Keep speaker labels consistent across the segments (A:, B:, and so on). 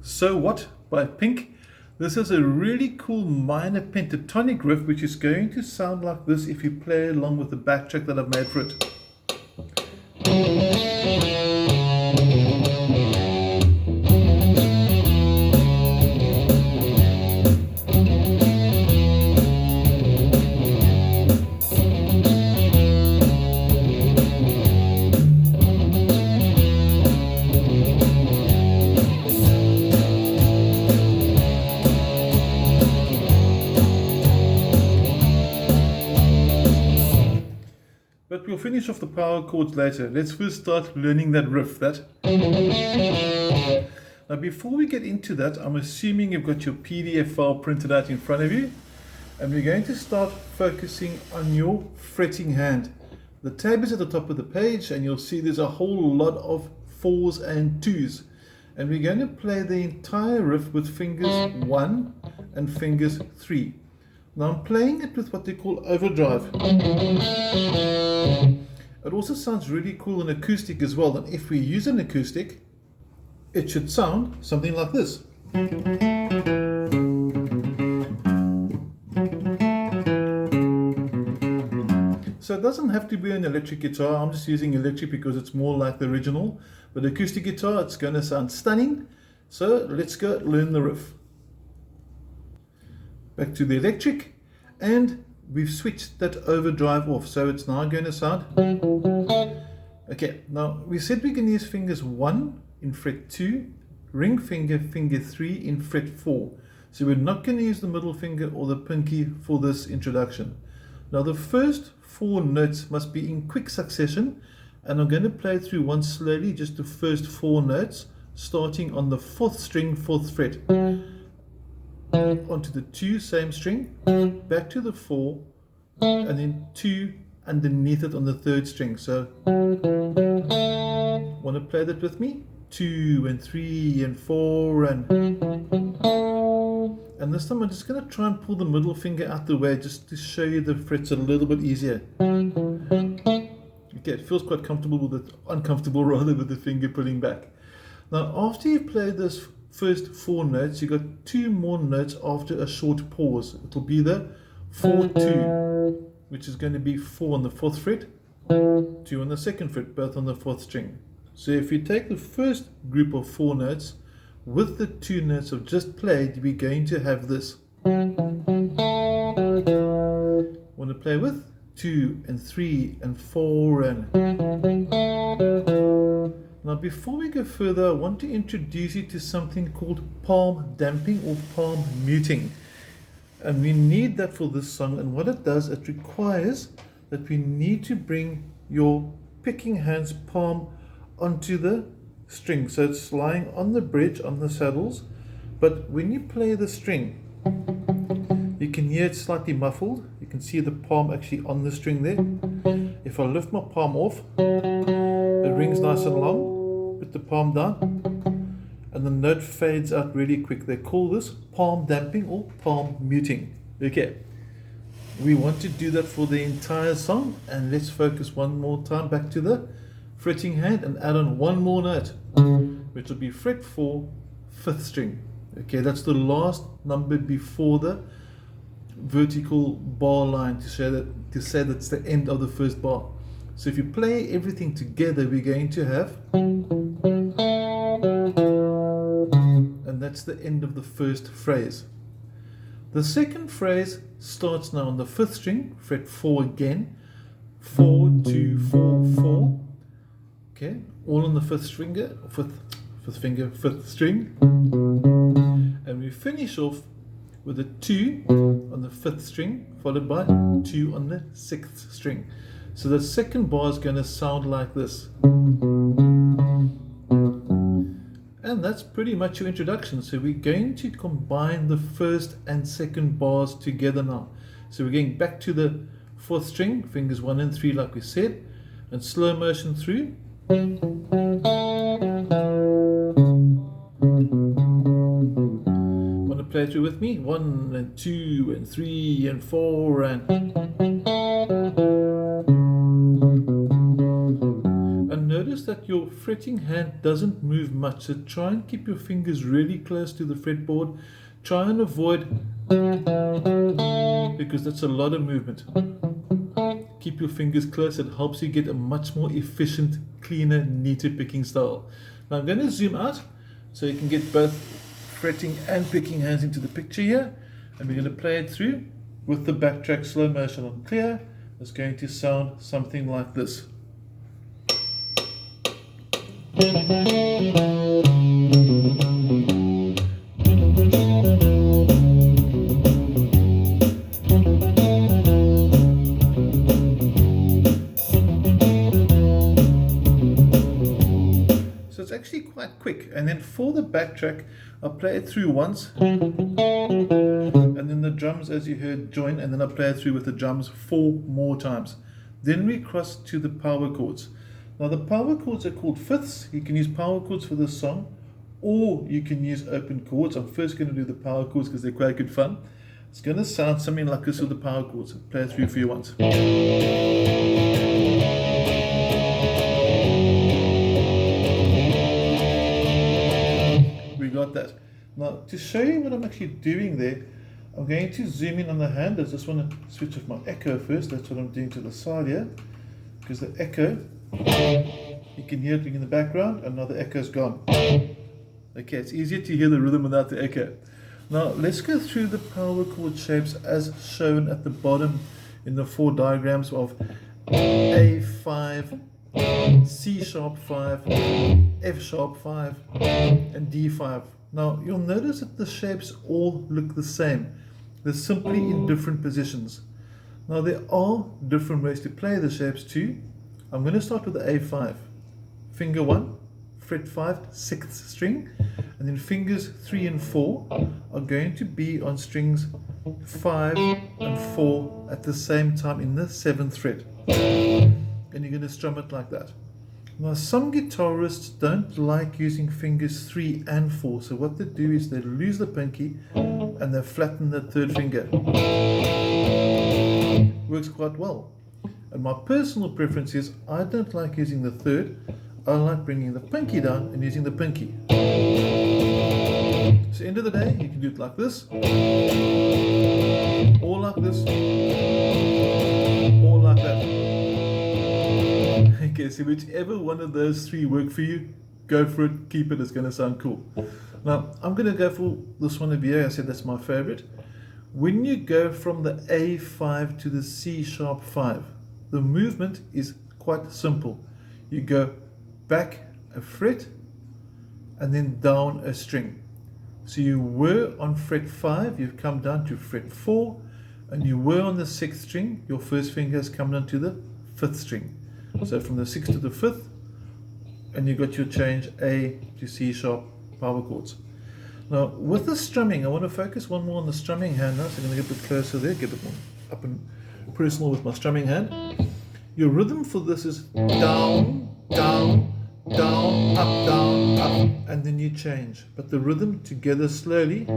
A: So What by Pink. This is a really cool minor pentatonic riff which is going to sound like this if you play along with the backtrack that I've made for it. But we'll finish off the power chords later. Let's first start learning that riff. Now before we get into that, I'm assuming you've got your PDF file printed out in front of you. And we're going to start focusing on your fretting hand. The tab is at the top of the page and you'll see there's a whole lot of 4s and 2s. And we're going to play the entire riff with fingers 1 and fingers 3. Now I'm playing it with what they call overdrive. It also sounds really cool in acoustic as well, and if we use an acoustic, it should sound something like this. So it doesn't have to be an electric guitar. I'm just using electric because it's more like the original, but acoustic guitar, it's going to sound stunning. So let's go learn the riff. Back to the electric, and we've switched that overdrive off, so it's now going to sound. Okay, now we said we can use fingers 1 in fret 2, ring finger 3 in fret 4. So we're not going to use the middle finger or the pinky for this introduction. Now the first 4 notes must be in quick succession, and I'm going to play through one slowly, just the first 4 notes, starting on the 4th string, 4th fret. Onto the 2, same string, back to the 4, and then 2 underneath it on the 3rd string. So, want to play that with me? 2 and 3 and 4 and this time I'm just going to try and pull the middle finger out the way just to show you the frets a little bit easier. Okay, it feels quite comfortable with it, uncomfortable rather, with the finger pulling back. Now after you play this first 4 notes, you got 2 more notes after a short pause. It will be the 4-2, which is going to be 4 on the 4th fret, 2 on the 2nd fret, both on the 4th string. So if you take the first group of 4 notes with the 2 notes I've just played, we're going to have this. Want to play with 2 and 3 and 4 and. Now before we go further, I want to introduce you to something called palm damping or palm muting. And we need that for this song, and what it does, it requires that we need to bring your picking hand's palm onto the string. So it's lying on the bridge, on the saddles, but when you play the string, you can hear it slightly muffled. You can see the palm actually on the string there. If I lift my palm off, it rings nice and long. Put the palm down, and the note fades out really quick. They call this palm damping or palm muting. Okay, we want to do that for the entire song, and let's focus one more time back to the fretting hand and add on one more note, which will be fret 4, 5th string. Okay, that's the last number before the vertical bar line to say that's the end of the first bar. So if you play everything together, we're going to have, and that's the end of the first phrase. The second phrase starts now on the 5th string, fret 4 again, 4, 2, 4, 4. Okay, all on the 5th finger, 5th string, and we finish off with a 2 on the 5th string, followed by 2 on the 6th string. So the second bar is going to sound like this. And that's pretty much your introduction. So we're going to combine the first and second bars together now. So we're going back to the 4th string, fingers 1 and 3 like we said, and slow motion through. Want to play through with me? 1 and 2 and 3 and 4 and notice that your fretting hand doesn't move much, so try and keep your fingers really close to the fretboard. Try and avoid, because that's a lot of movement. Keep your fingers close. It helps you get a much more efficient, cleaner, neater picking style. Now I'm going to zoom out so you can get both fretting and picking hands into the picture here, and we're going to play it through with the backtrack slow motion on clear. It's going to sound something like this. So it's actually quite quick. And then for the backtrack, I'll play it through once, and then the drums, as you heard, join, and then I'll play it through with the drums 4 more times. Then we cross to the power chords. Now the power chords are called fifths. You can use power chords for this song, or you can use open chords. I'm first going to do the power chords because they're quite good fun. It's going to sound something like this with the power chords. I'll play it through for you once. We got that. Now to show you what I'm actually doing there, I'm going to zoom in on the hand. I just want to switch off my echo first. That's what I'm doing to the side here, because the echo, you can hear it in the background, and now the echo's gone. Okay, it's easier to hear the rhythm without the echo. Now let's go through the power chord shapes as shown at the bottom in the 4 diagrams of A5, C sharp 5, F sharp 5, and D5. Now you'll notice that the shapes all look the same. They're simply in different positions. Now there are different ways to play the shapes too. I'm going to start with the A5. Finger 1, fret 5, 6th string, and then fingers 3 and 4 are going to be on strings 5 and 4 at the same time in the 7th fret. And you're going to strum it like that. Now some guitarists don't like using fingers 3 and 4, so what they do is they lose the pinky and they flatten the 3rd finger. Works quite well. And my personal preference is I don't like using the 3rd. I like bringing the pinky down and using the pinky. So end of the day, you can do it like this, or like this, or like that. Okay, so whichever one of those 3 work for you, go for it, keep it, it's going to sound cool. Now, I'm going to go for this one over here. I said that's my favorite. When you go from the A5 to the C sharp 5, the movement is quite simple. You go back a fret and then down a string. So you were on fret 5, you've come down to fret 4, and you were on the 6th string, your first finger has come down to the 5th string. So from the 6th to the 5th, and you got your change A to C sharp power chords. Now with the strumming, I want to focus one more on the strumming hand now, so I'm going to get a bit closer there, get a bit more up and personal with my strumming hand. Your rhythm for this is down, down, down, up, and then you change. But the rhythm together slowly.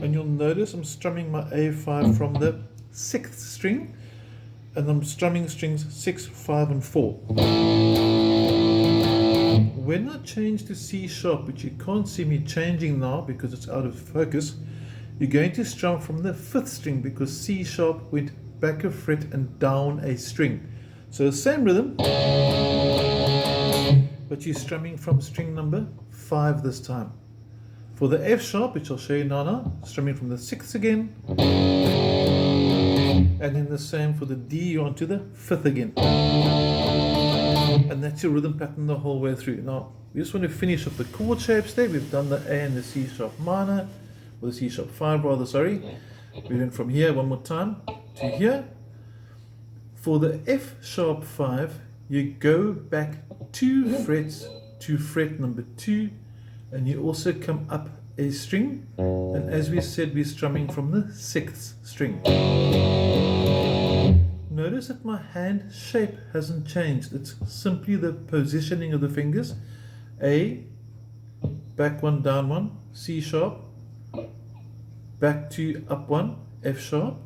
A: And you'll notice I'm strumming my A5 from the 6th string, and I'm strumming strings 6, 5, and 4. When I change to C sharp, which you can't see me changing now because it's out of focus, you're going to strum from the 5th string because C sharp went back a fret and down a string. So same rhythm, but you're strumming from string number 5 this time. For the F sharp, which I'll show you now, strumming from the 6th again, and then the same for the D, you're onto the 5th again. And that's your rhythm pattern the whole way through. Now, we just want to finish up the chord shapes there. We've done the A and the C sharp minor, or the C sharp 5 rather, sorry. We went from here one more time to here. For the F sharp 5, you go back 2 frets to fret number 2, and you also come up a string, and as we said, we're strumming from the 6th string. Notice that my hand shape hasn't changed. It's simply the positioning of the fingers. A, back 1, down 1, C sharp, back 2, up 1, F sharp,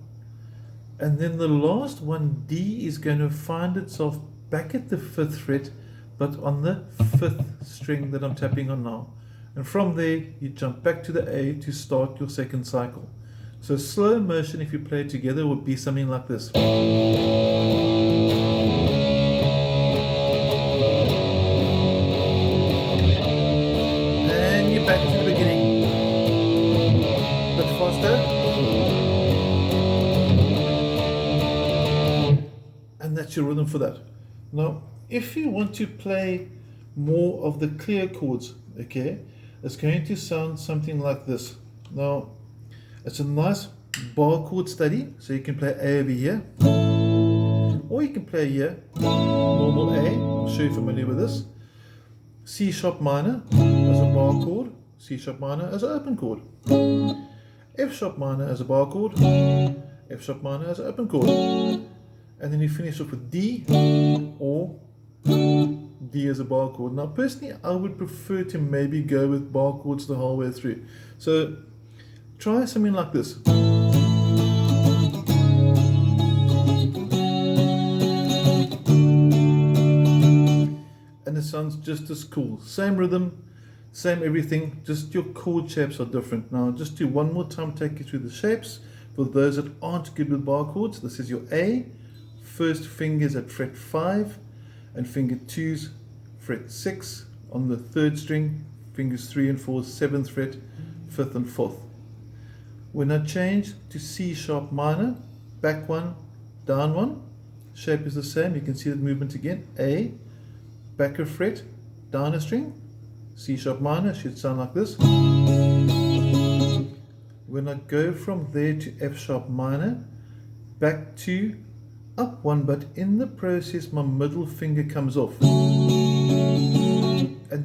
A: and then the last one, D, is going to find itself back at the 5th fret, but on the 5th string that I'm tapping on now. And from there, you jump back to the A to start your second cycle. So slow motion, if you play it together, would be something like this. And you're back to the beginning. A bit faster. And that's your rhythm for that. Now, if you want to play more of the clear chords, okay, it's going to sound something like this. Now, it's a nice bar chord study, so you can play A over here, or you can play here, normal A, I'm sure you're familiar with this, C sharp minor as a bar chord, C sharp minor as an open chord, F sharp minor as a bar chord, F sharp minor as an open chord, and then you finish off with D or D as a bar chord. Now personally I would prefer to maybe go with bar chords the whole way through. So try something like this. And it sounds just as cool. Same rhythm, same everything, just your chord shapes are different. Now just do one more time, take you through the shapes. For those that aren't good with bar chords, this is your A, first fingers at fret 5, and finger 2's fret 6. On the 3rd string, fingers 3 and 4, 7th fret, 5th and 4th. When I change to C sharp minor, back 1, down 1, shape is the same. You can see that movement again. A, back a fret, down a string, C sharp minor should sound like this. When I go from there to F sharp minor, back 2, up 1, but in the process my middle finger comes off. And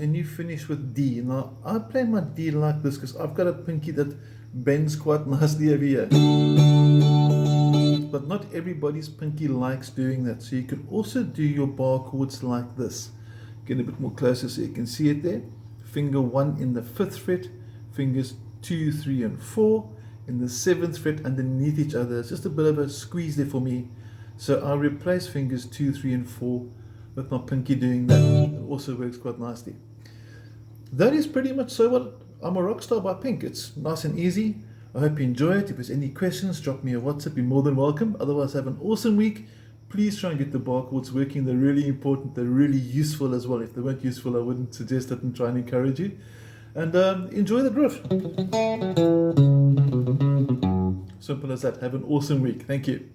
A: then you finish with D. Now I play my D like this because I've got a pinky that bends quite nicely over here. But not everybody's pinky likes doing that. So you can also do your bar chords like this. Get a bit more closer so you can see it there. Finger 1 in the 5th fret, fingers 2, 3 and 4 in the 7th fret underneath each other. It's just a bit of a squeeze there for me. So I replace fingers 2, 3 and 4 with my pinky doing that. It also works quite nicely. That is pretty much so what I'm a Rockstar by Pink. It's nice and easy. I hope you enjoy it. If there's any questions, drop me a WhatsApp. You're more than welcome. Otherwise, have an awesome week. Please try and get the bar chords working. They're really important. They're really useful as well. If they weren't useful, I wouldn't suggest it and try and encourage you. And enjoy the riff. Simple as that. Have an awesome week. Thank you.